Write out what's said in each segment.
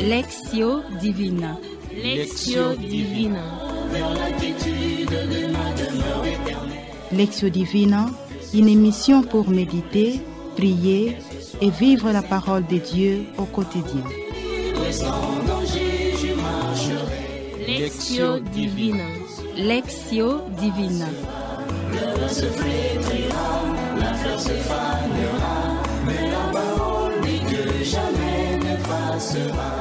Lectio Divina. Lectio Divina. Lectio Divina, une émission pour méditer, prier et vivre la parole de Dieu au quotidien. Lectio Divina. Lectio Divina. Le se flétrira, la fleur se fanera, mais la parole de Dieu jamais ne passera.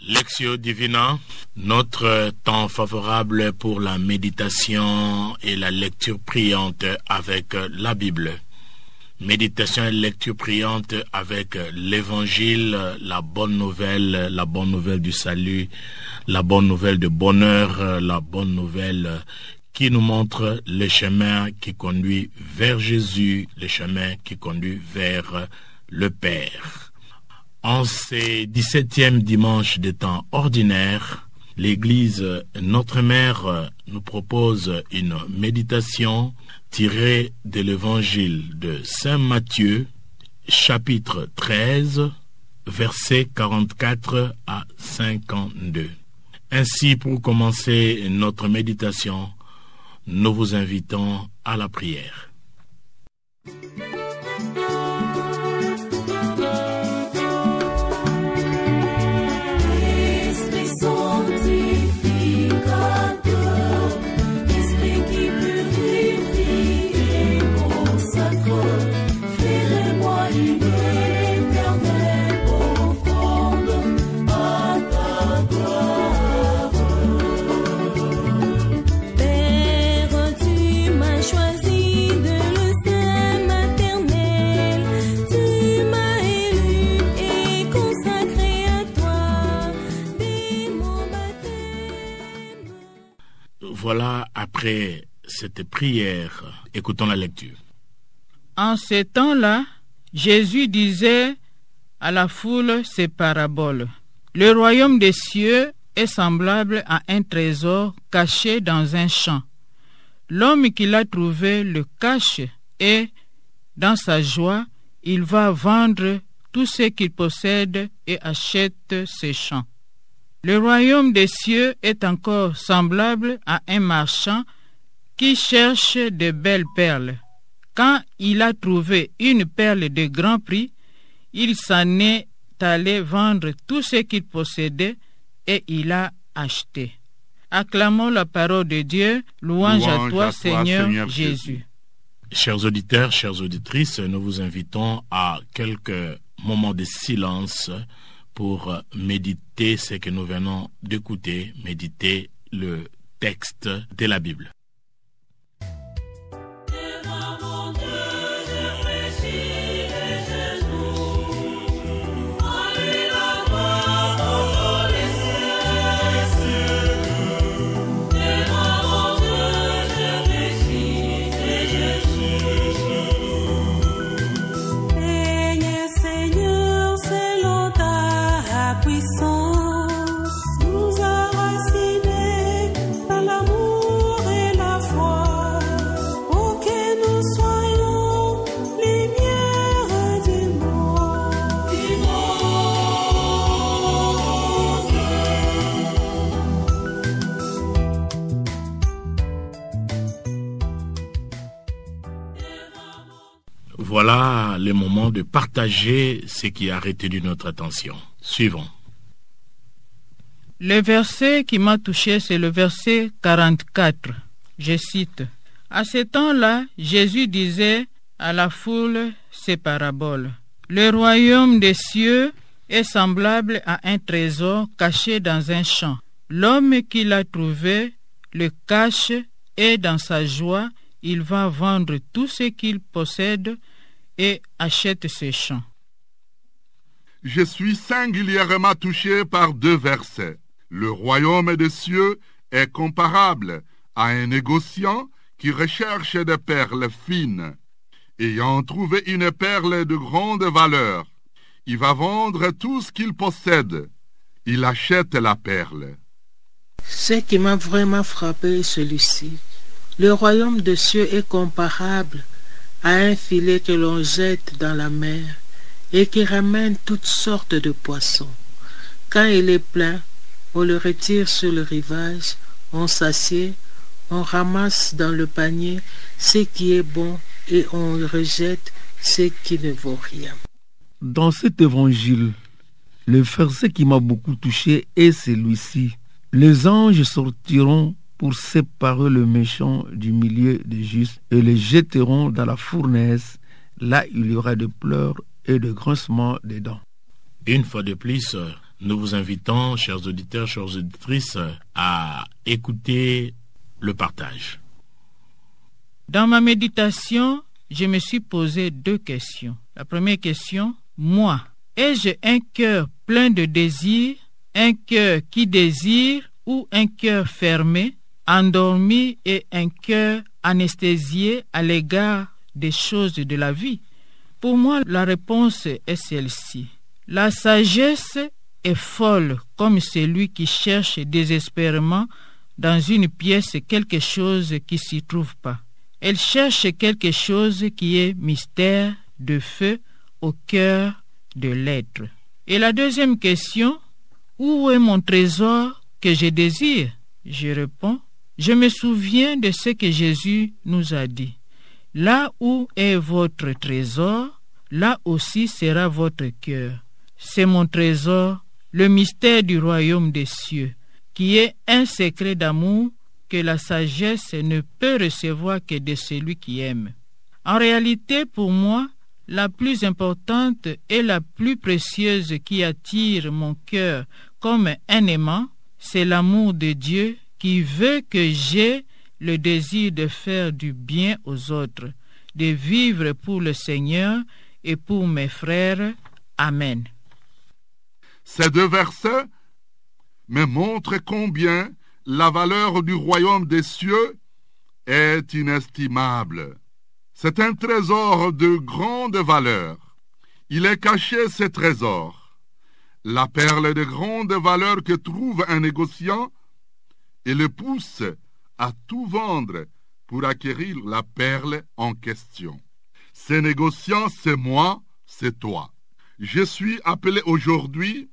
Lectio Divina, notre temps favorable pour la méditation et la lecture priante avec la Bible. Méditation et lecture priante avec l'Évangile, la bonne nouvelle du salut, la bonne nouvelle de bonheur, la bonne nouvelle qui nous montre le chemin qui conduit vers Jésus, le chemin qui conduit vers le Père. En ces 17e dimanche de temps ordinaire, l'Église Notre Mère nous propose une méditation tirée de l'Évangile de Saint Matthieu, chapitre 13, versets 44 à 52. Ainsi, pour commencer notre méditation, nous vous invitons à la prière. Voilà, après cette prière, écoutons la lecture. En ce temps-là, Jésus disait à la foule ces paraboles. Le royaume des cieux est semblable à un trésor caché dans un champ. L'homme qui l'a trouvé le cache et, dans sa joie, il va vendre tout ce qu'il possède et achète ce champ. Le royaume des cieux est encore semblable à un marchand qui cherche de belles perles. Quand il a trouvé une perle de grand prix, il s'en est allé vendre tout ce qu'il possédait et il a acheté. Acclamons la parole de Dieu, louange à toi, Seigneur Jésus. Chers auditeurs, chères auditrices, nous vous invitons à quelques moments de silence pour méditer ce que nous venons d'écouter, méditer le texte de la Bible. Voilà le moment de partager ce qui a retenu notre attention. Suivons. Le verset qui m'a touché, c'est le verset 44. Je cite. « À ce temps-là, Jésus disait à la foule ces paraboles. Le royaume des cieux est semblable à un trésor caché dans un champ. L'homme qui l'a trouvé le cache et dans sa joie, il va vendre tout ce qu'il possède et achète ce champ. » Je suis singulièrement touché par deux versets. Le royaume des cieux est comparable à un négociant qui recherche des perles fines. Ayant trouvé une perle de grande valeur, il va vendre tout ce qu'il possède. Il achète la perle. Ce qui m'a vraiment frappé est celui-ci. Le royaume des cieux est comparable à un filet que l'on jette dans la mer et qui ramène toutes sortes de poissons. Quand il est plein, on le retire sur le rivage, on s'assied, on ramasse dans le panier ce qui est bon et on rejette ce qui ne vaut rien. Dans cet évangile, le verset qui m'a beaucoup touché est celui-ci. Les anges sortiront pour séparer le méchant du milieu des justes et les jetteront dans la fournaise. Là, il y aura de pleurs et de grincements des dents. Une fois de plus, nous vous invitons, chers auditeurs, chères auditrices, à écouter le partage. Dans ma méditation, je me suis posé 2 questions. La première question, moi, ai-je un cœur plein de désir, un cœur qui désire ou un cœur fermé, endormi et un cœur anesthésié à l'égard des choses de la vie? Pour moi, la réponse est celle-ci. La sagesse est folle comme celui qui cherche désespérément dans une pièce quelque chose qui s'y trouve pas. Elle cherche quelque chose qui est mystère de feu au cœur de l'être. Et la deuxième question, où est mon trésor que je désire? Je réponds, je me souviens de ce que Jésus nous a dit. Là où est votre trésor, là aussi sera votre cœur. C'est mon trésor, le mystère du royaume des cieux, qui est un secret d'amour que la sagesse ne peut recevoir que de celui qui aime. En réalité, pour moi, la plus importante et la plus précieuse qui attire mon cœur comme un aimant, c'est l'amour de Dieu qui veut que j'aie le désir de faire du bien aux autres, de vivre pour le Seigneur et pour mes frères. Amen. Ces 2 versets me montrent combien la valeur du royaume des cieux est inestimable. C'est un trésor de grande valeur. Il est caché, ce trésor, la perle de grande valeur que trouve un négociant et le pousse à tout vendre pour acquérir la perle en question. Ce négociant, c'est moi, c'est toi. Je suis appelé aujourd'hui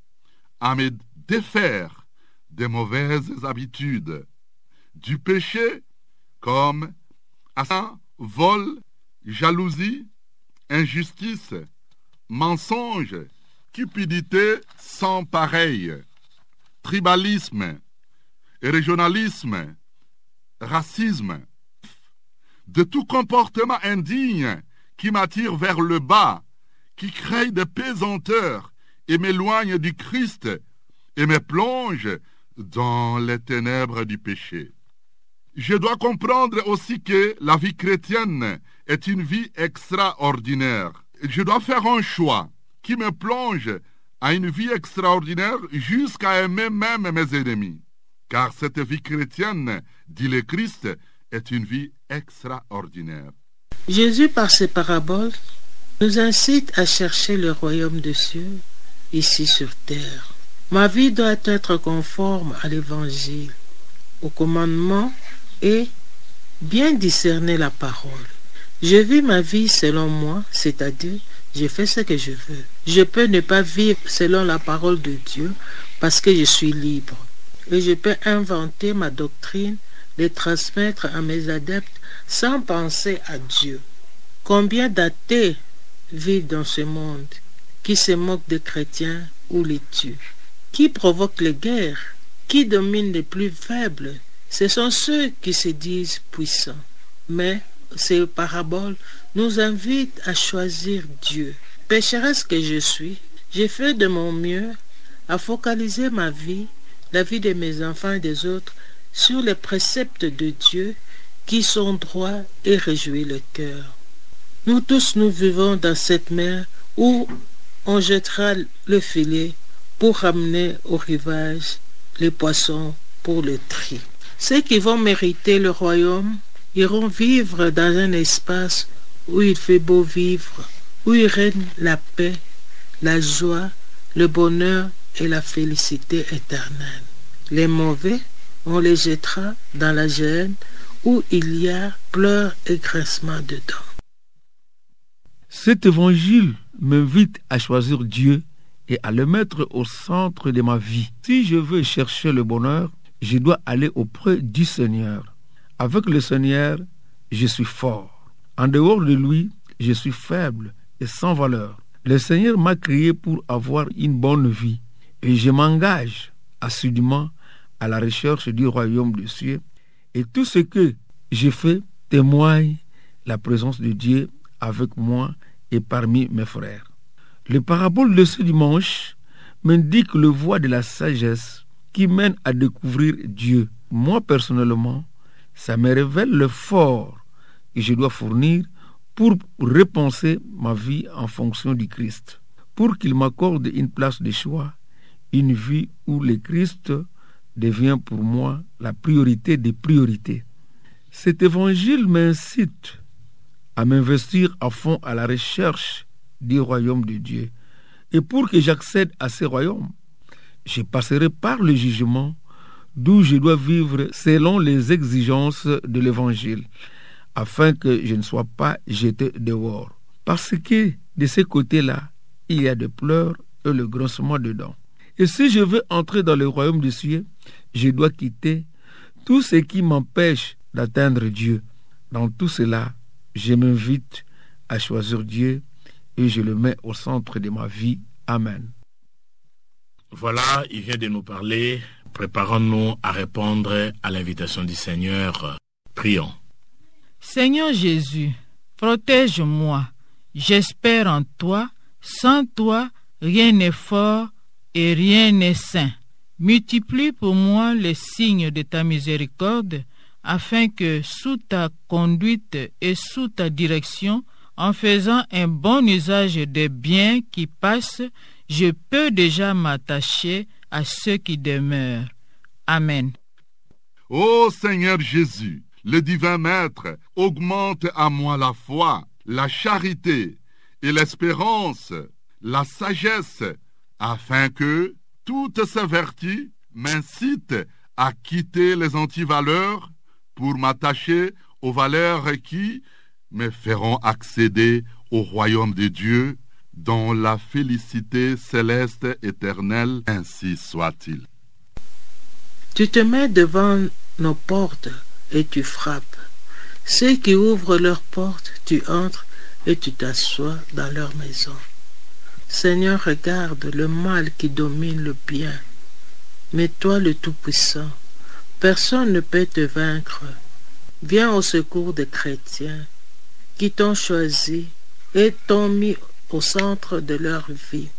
à me défaire des mauvaises habitudes, du péché comme assassinat, vol, jalousie, injustice, mensonge, cupidité sans pareil, tribalisme, régionalisme, racisme, de tout comportement indigne qui m'attire vers le bas, qui crée des pesanteurs et m'éloigne du Christ et me plonge dans les ténèbres du péché. Je dois comprendre aussi que la vie chrétienne est une vie extraordinaire. Je dois faire un choix qui me plonge à une vie extraordinaire jusqu'à aimer même mes ennemis. Car cette vie chrétienne, dit le Christ, est une vie extraordinaire. Jésus, par ses paraboles, nous incite à chercher le royaume des cieux ici sur terre. Ma vie doit être conforme à l'évangile, au commandement et bien discerner la parole. Je vis ma vie selon moi, c'est-à-dire je fais ce que je veux. Je peux ne pas vivre selon la parole de Dieu parce que je suis libre. Et je peux inventer ma doctrine, les transmettre à mes adeptes sans penser à Dieu. Combien d'athées vivent dans ce monde qui se moquent des chrétiens ou les tuent? Qui provoque les guerres? Qui domine les plus faibles? Ce sont ceux qui se disent puissants. Mais ces paraboles nous invitent à choisir Dieu. Pécheresse que je suis, j'ai fait de mon mieux à focaliser ma vie, la vie de mes enfants et des autres, sur les préceptes de Dieu qui sont droits et réjouissent le cœur. Nous tous, nous vivons dans cette mer où on jettera le filet pour ramener au rivage les poissons pour le tri. Ceux qui vont mériter le royaume iront vivre dans un espace où il fait beau vivre, où il règne la paix, la joie, le bonheur et la félicité éternelle. Les mauvais, on les jettera dans la géhenne où il y a pleurs et grincements de dents. Cet évangile m'invite à choisir Dieu et à le mettre au centre de ma vie. Si je veux chercher le bonheur, je dois aller auprès du Seigneur. Avec le Seigneur, je suis fort. En dehors de lui, je suis faible et sans valeur. Le Seigneur m'a créé pour avoir une bonne vie et je m'engage assidûment à la recherche du royaume des cieux. Et tout ce que j'ai fait témoigne la présence de Dieu avec moi et parmi mes frères. Le parabole de ce dimanche m'indique le voie de la sagesse qui mène à découvrir Dieu. Moi, personnellement, ça me révèle l'effort que je dois fournir pour repenser ma vie en fonction du Christ, pour qu'il m'accorde une place de choix, une vie où le Christ devient pour moi la priorité des priorités. Cet évangile m'incite à m'investir à fond à la recherche du royaume de Dieu. Et pour que j'accède à ce royaume, je passerai par le jugement d'où je dois vivre selon les exigences de l'évangile, afin que je ne sois pas jeté dehors. Parce que de ce côté-là, il y a des pleurs et le grincement de dents. Et si je veux entrer dans le royaume des cieux, je dois quitter tout ce qui m'empêche d'atteindre Dieu. Dans tout cela, je m'invite à choisir Dieu et je le mets au centre de ma vie. Amen. Voilà, il vient de nous parler. Préparons-nous à répondre à l'invitation du Seigneur. Prions. Seigneur Jésus, protège-moi. J'espère en toi. Sans toi, rien n'est fort et rien n'est sain. Multiplie pour moi les signes de ta miséricorde, afin que sous ta conduite et sous ta direction, en faisant un bon usage des biens qui passent, je peux déjà m'attacher à ceux qui demeurent. Amen. Ô Seigneur Jésus, le divin Maître, augmente à moi la foi, la charité et l'espérance, la sagesse, afin que toutes ces vertus m'incitent à quitter les antivaleurs pour m'attacher aux valeurs qui me feront accéder au royaume de Dieu, dans la félicité céleste éternelle, ainsi soit-il. Tu te mets devant nos portes et tu frappes. Ceux qui ouvrent leurs portes, tu entres et tu t'assois dans leur maison. Seigneur, regarde le mal qui domine le bien. Mais toi, le Tout-Puissant, personne ne peut te vaincre. Viens au secours des chrétiens qui t'ont choisi et t'ont mis au centre de leur vie,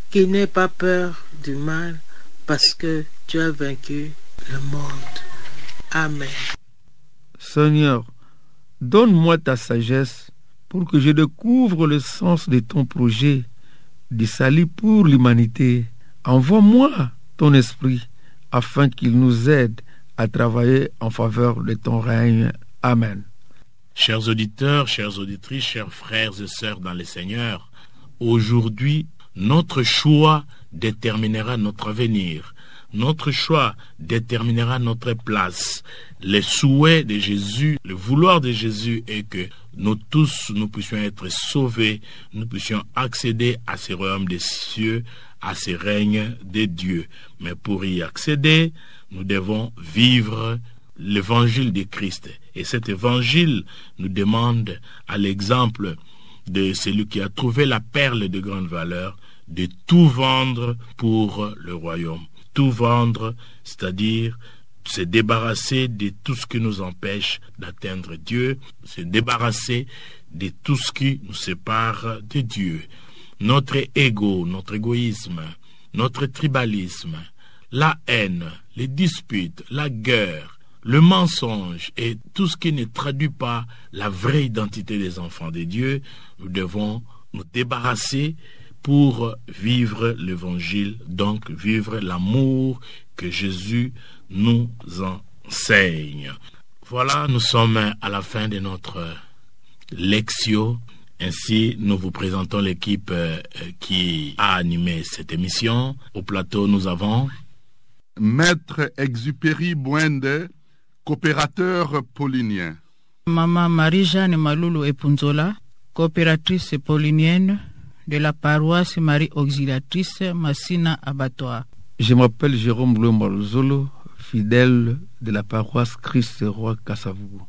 qui n'aient pas peur du mal parce que tu as vaincu le monde. Amen. Seigneur, donne-moi ta sagesse pour que je découvre le sens de ton projet de salut pour l'humanité. Envoie-moi ton esprit afin qu'il nous aide à travailler en faveur de ton règne. Amen. Chers auditeurs, chères auditrices, chers frères et sœurs dans le Seigneur, aujourd'hui, notre choix déterminera notre avenir. Notre choix déterminera notre place. Le souhait de Jésus, le vouloir de Jésus est que nous tous, nous puissions être sauvés, nous puissions accéder à ce royaume des cieux, à ce règne de Dieu. Mais pour y accéder, nous devons vivre l'évangile de Christ. Et cet évangile nous demande, à l'exemple de celui qui a trouvé la perle de grande valeur, de tout vendre pour le royaume. Tout vendre, c'est-à-dire se débarrasser de tout ce qui nous empêche d'atteindre Dieu, se débarrasser de tout ce qui nous sépare de Dieu. Notre ego, notre égoïsme, notre tribalisme, la haine, les disputes, la guerre, le mensonge et tout ce qui ne traduit pas la vraie identité des enfants de Dieu, nous devons nous débarrasser pour vivre l'évangile, donc vivre l'amour que Jésus nous enseigne. Voilà, nous sommes à la fin de notre lectio. Ainsi, nous vous présentons l'équipe qui a animé cette émission. Au plateau, nous avons Maître Exupéry Bwende, coopérateur paulinien. Maman Marie-Jeanne Malulu Epunzola. coopératrice paulinienne de la paroisse Marie Auxiliatrice Massina Abattoir. Je m'appelle Jérôme Loué-Marzolo, fidèle de la paroisse Christ-Roi Kasavubu.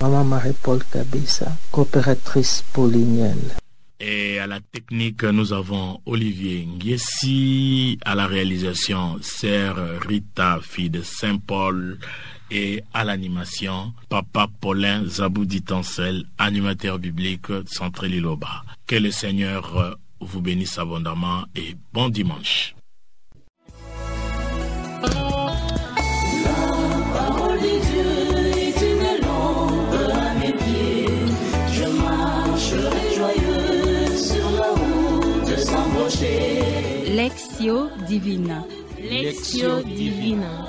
Maman Marie-Paul Kabissa, coopératrice paulinienne. Et à la technique, nous avons Olivier Nguessi, à la réalisation, Sœur Rita, fille de Saint-Paul, et à l'animation, Papa Paulin Zaboudi-Tancel, animateur biblique Centre Liloba. Que le Seigneur vous bénisse abondamment et bon dimanche. Lectio Divina. Lectio Divina.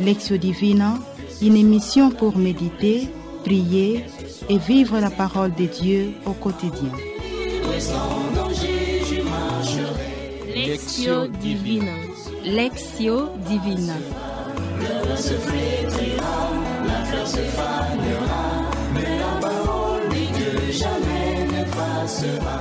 Lectio Divina, une émission pour méditer, prier et vivre la parole de Dieu au quotidien. Lectio Divina. Lectio Divina. Le se flétrira, la fleur se fanera, mais la parole de Dieu jamais ne passera.